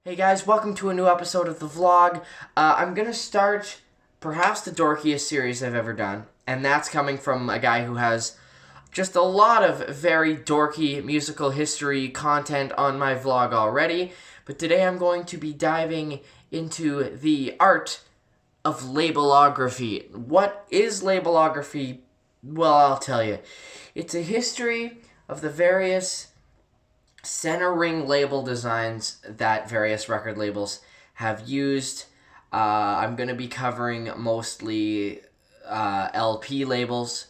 Hey guys, welcome to a new episode of the vlog. I'm gonna start perhaps the dorkiest series I've ever done, and that's coming from a guy who has just a lot of very dorky musical history content on my vlog already. But today I'm going to be diving into the art of labelography. What is labelography? Well, I'll tell you. It's a history of the various center ring label designs that various record labels have used. I'm going to be covering mostly LP labels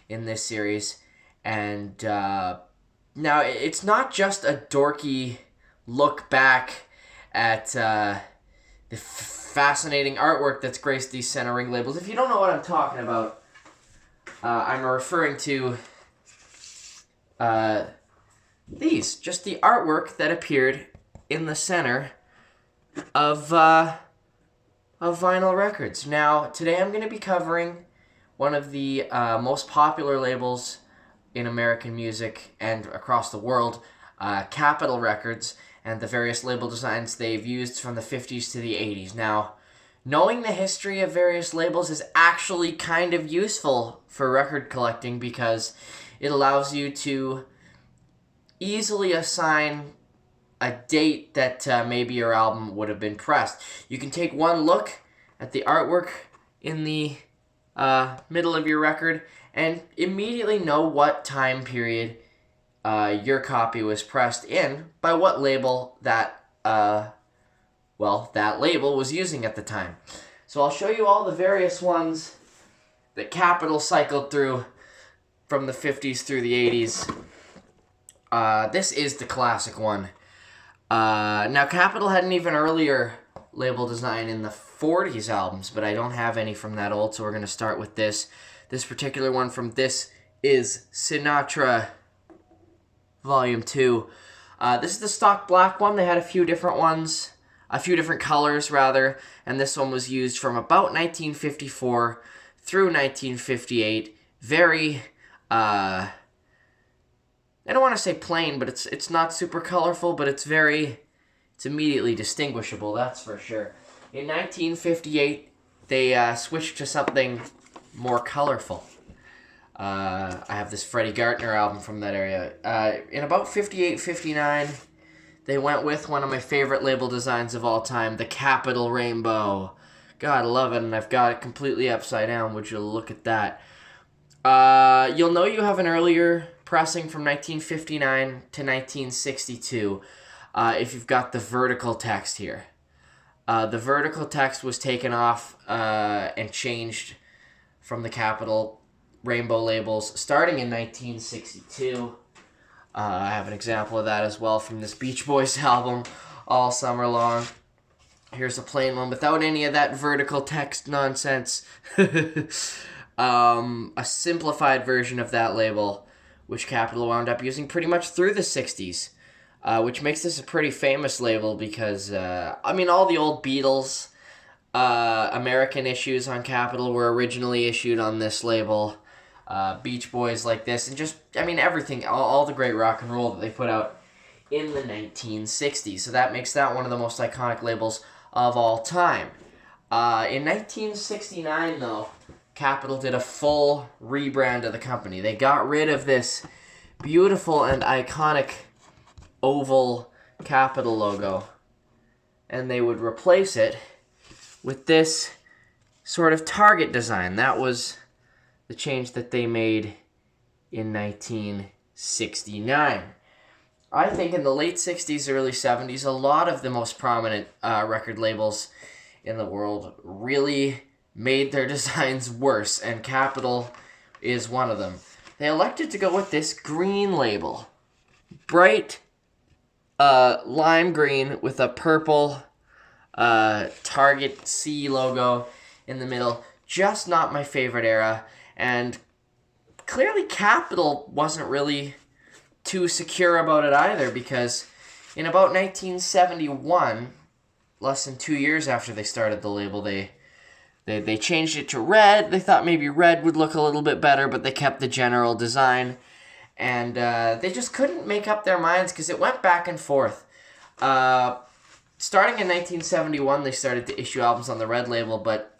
in this series. And now it's not just a dorky look back at the fascinating artwork that's graced these center ring labels. If you don't know what I'm talking about, I'm referring to just the artwork that appeared in the center of vinyl records. Now, today I'm going to be covering one of the most popular labels in American music and across the world, Capitol Records, and the various label designs they've used from the 50s to the 80s. Now, knowing the history of various labels is actually kind of useful for record collecting because it allows you to easily assign a date that maybe your album would have been pressed. You can take one look at the artwork in the middle of your record and immediately know what time period your copy was pressed in by what label that label was using at the time. So I'll show you all the various ones that Capitol cycled through from the 50s through the 80s. This is the classic one. Now, Capitol had an even earlier label design in the 40s albums, but I don't have any from that old, so we're going to start with this. This particular one from This Is Sinatra, Volume 2. This is the stock black one. They had a few different colors, rather, and this one was used from about 1954 through 1958. Very, I don't want to say plain, but it's not super colorful, but it's immediately distinguishable, that's for sure. In 1958, they switched to something more colorful. I have this Freddie Gartner album from that area. In about 58, 59, they went with one of my favorite label designs of all time, the Capitol Rainbow. God, I love it, and I've got it completely upside down. Would you look at that? You'll know you have an earlier pressing from 1959 to 1962 if you've got the vertical text here. The vertical text was taken off and changed from the Capitol Rainbow labels starting in 1962. I have an example of that as well from this Beach Boys album, All Summer Long. Here's a plain one without any of that vertical text nonsense. A simplified version of that label, which Capitol wound up using pretty much through the 60s, which makes this a pretty famous label because, all the old Beatles American issues on Capitol were originally issued on this label. Beach Boys like this, and just, everything, all the great rock and roll that they put out in the 1960s. So that makes that one of the most iconic labels of all time. In 1969, though, Capitol did a full rebrand of the company. They got rid of this beautiful and iconic oval Capitol logo, and they would replace it with this sort of target design. That was the change that they made in 1969. I think in the late 60s, early 70s, a lot of the most prominent record labels in the world really made their designs worse, and Capitol is one of them. They elected to go with this green label. Bright lime green with a purple Target C logo in the middle. Just not my favorite era, and clearly Capitol wasn't really too secure about it either, because in about 1971, less than 2 years after they started the label, they changed it to red. They thought maybe red would look a little bit better, but they kept the general design. And they just couldn't make up their minds because it went back and forth. starting in 1971, they started to issue albums on the red label, but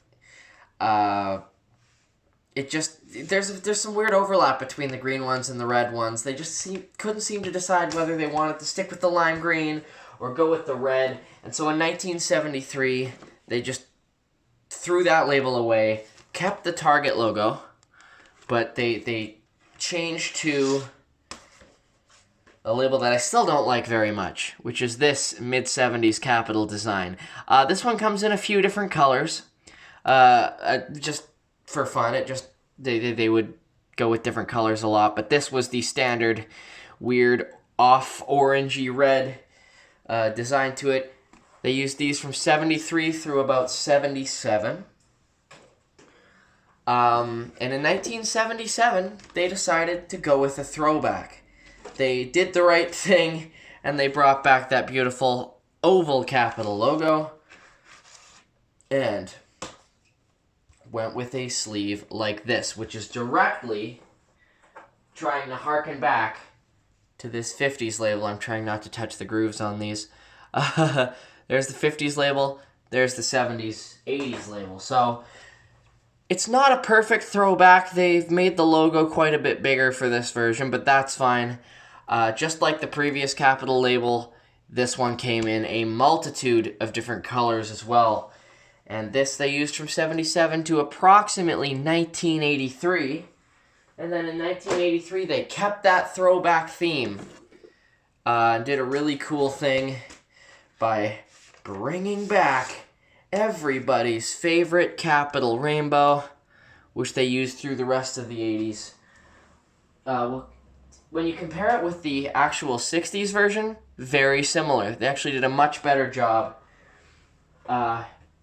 it just there's some weird overlap between the green ones and the red ones. They just couldn't seem to decide whether they wanted to stick with the lime green or go with the red. And so in 1973, they just threw that label away, kept the Target logo, but they changed to a label that I still don't like very much, which is this mid-70s Capitol design. This one comes in a few different colors. Just for fun, they would go with different colors a lot, but this was the standard weird off orangey red design to it. They used these from 73 through about 77. And in 1977, they decided to go with a throwback. They did the right thing, and they brought back that beautiful oval Capitol logo, and went with a sleeve like this, which is directly trying to harken back to this 50s label. I'm trying not to touch the grooves on these. There's the 50s label, there's the 70s, 80s label. So it's not a perfect throwback. They've made the logo quite a bit bigger for this version, but that's fine. Just like the previous Capitol label, this one came in a multitude of different colors as well. And this they used from 77 to approximately 1983. And then in 1983, they kept that throwback theme. Did a really cool thing by bringing back everybody's favorite Capitol rainbow, which they used through the rest of the 80s. When you compare it with the actual 60s version, very similar. They actually did a much better job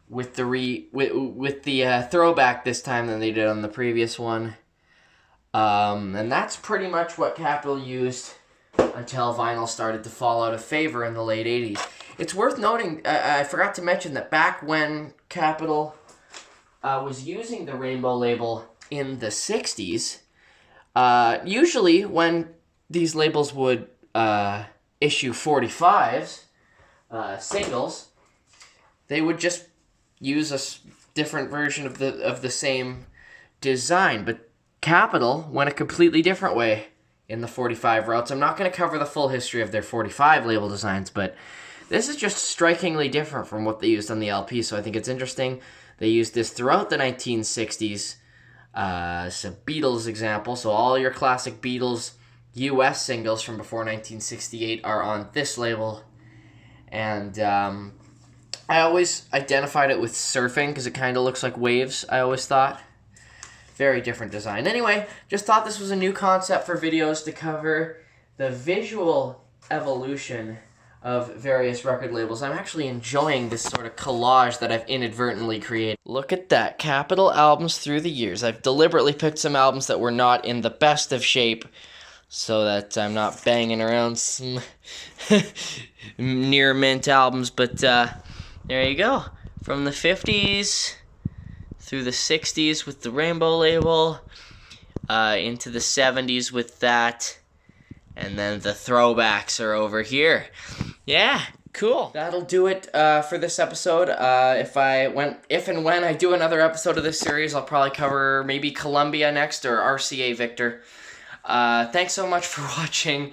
with the throwback this time than they did on the previous one. And that's pretty much what Capitol used until vinyl started to fall out of favor in the late 80s. It's worth noting, I forgot to mention that back when Capitol was using the rainbow label in the 60s, usually when these labels would issue 45s, singles, they would just use a different version of the same design. But Capitol went a completely different way in the 45 routes. I'm not going to cover the full history of their 45 label designs, but this is just strikingly different from what they used on the LP, so I think it's interesting. They used this throughout the 1960s. It's a Beatles example, so all your classic Beatles US singles from before 1968 are on this label. And I always identified it with surfing because it kind of looks like waves, I always thought. Very different design. Anyway, just thought this was a new concept for videos to cover the visual evolution of various record labels. I'm actually enjoying this sort of collage that I've inadvertently created. Look at that, Capitol albums through the years. I've deliberately picked some albums that were not in the best of shape so that I'm not banging around some near mint albums, but there you go. From the 50s through the 60s with the rainbow label, into the 70s with that, and then the throwbacks are over here. Yeah, cool. That'll do it for this episode. If and when I do another episode of this series, I'll probably cover maybe Columbia next or RCA Victor. Thanks so much for watching.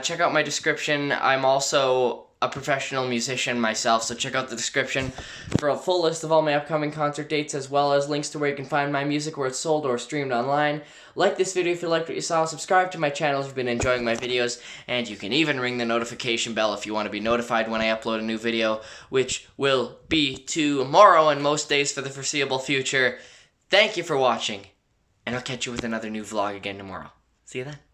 Check out my description. I'm also a professional musician myself, so check out the description for a full list of all my upcoming concert dates, as well as links to where you can find my music where it's sold or streamed online. Like this video if you liked what you saw, subscribe to my channel if you've been enjoying my videos, and you can even ring the notification bell if you want to be notified when I upload a new video, which will be tomorrow and most days for the foreseeable future. Thank you for watching, and I'll catch you with another new vlog again tomorrow. See you then.